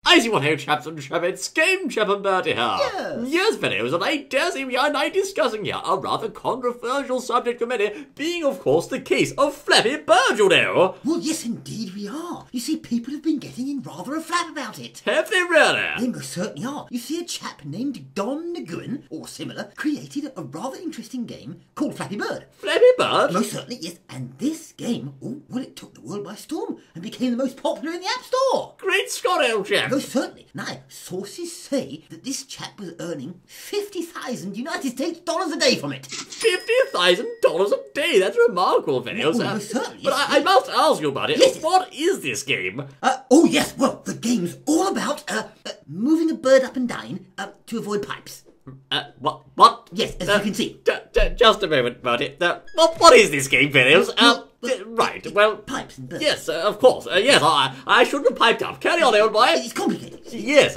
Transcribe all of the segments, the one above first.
I see what how Chaps and Chaps, Game Chap and Bertie here. Yes, videos, and I dare say we are now discussing here a rather controversial subject for many, being of course the case of Flappy Bird, you know. Well, yes indeed we are. You see, people have been getting in rather a flap about it. Have they really? They most certainly are. You see, a chap named Don Nguyen, or similar, created a rather interesting game called Flappy Bird. Flappy Bird? Most certainly, yes. And this game, well, it took the world by storm and became the most popular in the App Store. Great Scott, old chap. Most certainly. Now, sources say that this chap was earning 50,000 United States dollars a day from it. $50,000 a day? That's remarkable, videos. Well, most certainly. But I must ask you about it. Yes. What is this game? Oh, yes. Well, the game's all about moving a bird up and down to avoid pipes. What? Yes, as you can see. Just a moment, Bertie. What is this game, videos? Right, well... Pipes and birds. Yes, of course. Yes, I shouldn't have piped up. Carry on, old boy. It's complicated. Yes,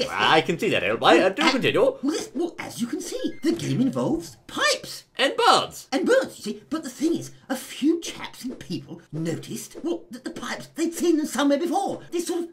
I can see that, old boy. Do continue. Well, as you can see, the game involves pipes. And birds. And birds, you see. But the thing is, a few chaps and people noticed, well, that the pipes, they'd seen them somewhere before. They're sure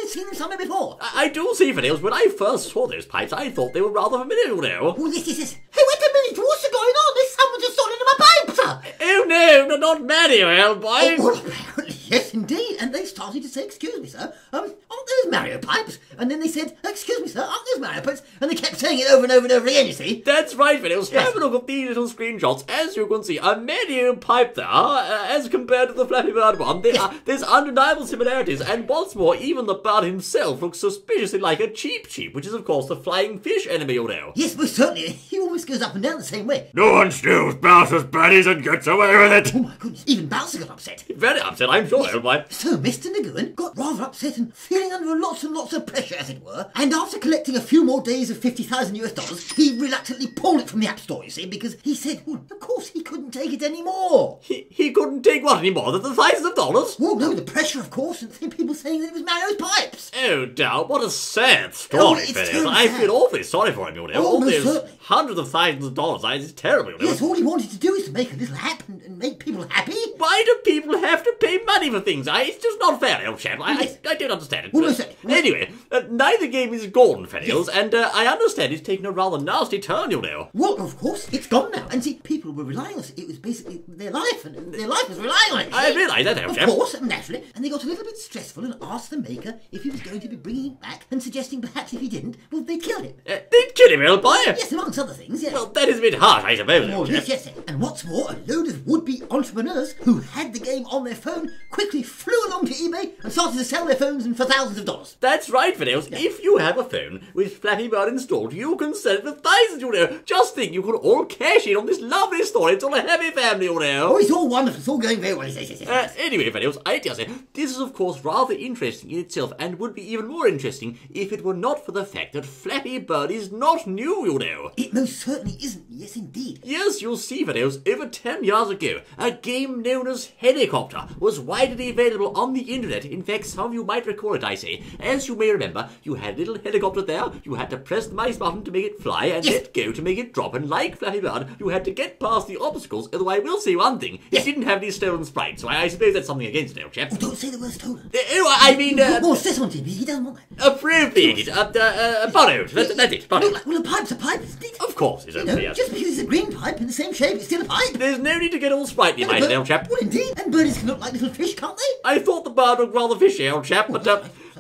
they'd seen them somewhere before. I do see, videos. When I first saw those pipes, I thought they were rather familiar, you know. Oh, yes. Hey, wait a minute. What's going on? There's someone just stolen my pipes. Oh, no, not Mario, old boy. Oh, well, apparently, yes, indeed. And they started to say, excuse me, sir, aren't those Mario pipes? And then they said, excuse me, sir, aren't those Mario pipes? And they kept saying it over and over and over again, you see. That's right, videos. Yes. Have a look at these little screenshots. As you can see, a Mario pipe there, as compared to the Flappy Bird one. There's undeniable similarities, and what's more, even the bird himself looks suspiciously like a Cheep, which is, of course, the flying fish enemy, you know. Yes, most certainly. He almost goes up and down the same way. No one steals Bowser's buddies and gets away with it. Oh, my goodness. Even Bowser got upset. Very upset, I'm sure, old boy. So Mr. Nguyen got rather upset and feeling under lots and lots of pressure, as it were, and after collecting a few more days of $50,000, he reluctantly pulled it from the App Store, you see, because he said, well, of course he couldn't take it anymore. He couldn't take what anymore? The thousands of dollars? Well, no, the pressure, of course, and people saying that it was Mario's pipes. Oh, dear, what a sad story, Oh, it's Phineas. terribly I sad. feel awfully sorry for him, you know. Oh, All most those certainly. hundreds of thousands of dollars, it's terrible, you know. Yes, all he wanted to do is to make a little app and make people happy. Why do people have to pay money for things? It's just not fair, old chap. I don't understand it. Well, listen, Anyway, now the game is gone, Phineas, and I understand it's taken a rather nasty turn, you know. Well, of course, it's gone now. And see, people were relying on it. It was basically their life, and their life was relying on it. I realise that, old Of chap. course, naturally. And they got a little bit stressful and asked the maker if he was going to be bringing it back and suggesting perhaps if he didn't, well, they'd kill him. They'd kill him, old boy. Yes, amongst other things, yes. Well, that is a bit harsh, I suppose, Oh, old chap. yes. And what's more, a load of would-be entrepreneurs who had the game on their phone quickly flew along to eBay and started to sell their phones for thousands of dollars. That's right, Phineas. If you have a phone with Flappy Bird installed, you can sell it for thousands, you know. Just think, you could all cash in on this lovely story. It's all a happy family, you know. Oh, it's all wonderful. It's all going very well. Yes. Anyway, Phineas, I dare say, this is of course rather interesting in itself and would be even more interesting if it were not for the fact that Flappy Bird is not new, you know. It most certainly isn't. Yes, indeed. Yes, you'll see, Phineas, over 10 years ago, a game known as Helicopter was widely available on the internet. In fact, some of you might recall it, I say. As you may remember, you had a little helicopter there, you had to press the mouse button to make it fly and let go to make it drop, and like Flappy Bird, you had to get past the obstacles, although I will say one thing, it didn't have any stolen sprites, so I suppose that's something against it, old chap. Oh, don't say the word stolen. I mean, More stress on Jimmy. He doesn't want that. appropriated, borrowed, that's it, borrowed. Well, a pipe's a pipe, isn't it? Of course it's You only know, yes. just because it's a green pipe in the same shape, it's still a pipe. There's no need to get all sprightly, my dear old chap. Well, indeed. And birdies can look like little fish, can't they? I thought the bird looked rather fishy, old chap, but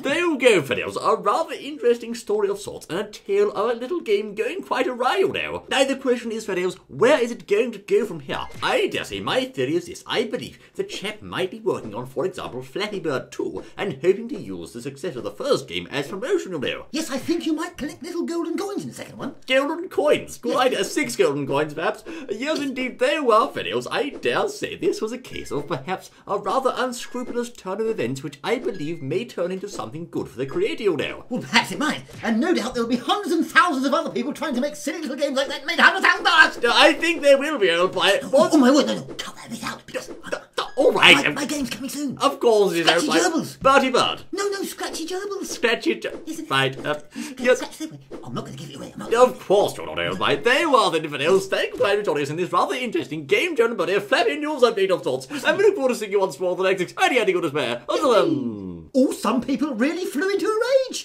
there you go, Phineas. A rather interesting story of sorts, and a tale of a little game going quite awry, you know. Now the question is, Phineas, where is it going to go from here? I dare say my theory is this. I believe the chap might be working on, for example, Flappy Bird 2, and hoping to use the success of the first game as promotion, you know. Yes, I think you might collect little golden coins in the second one. Golden coins. Good idea. 6 golden coins, perhaps. Yes, indeed, they were, Phineas. I dare say this was a case of perhaps a rather unscrupulous turn of events, which I believe may turn into something good for the creator, you know. Well, perhaps it might. And no doubt there'll be hundreds and thousands of other people trying to make silly little games like that and make $100,000. I think there will be, old boy. Oh, my word, no, cut that bit out. Because all right. my game's coming soon. Of course it is, old Scratchy boy. gerbils. Bertie Bird. No, Scratchy gerbils. Scratchy Yes, it- right. Yes. Scratch them. I'm not going to give it away. I'm not. Of course you're not, old boy. They were the different else. Thank you for joining us in this rather interesting game, John and Buddy, a Flappy news update of sorts. And we look forward to seeing you once more for the next exciting goodness bear. Until then. Oh, some people really flew into a rage.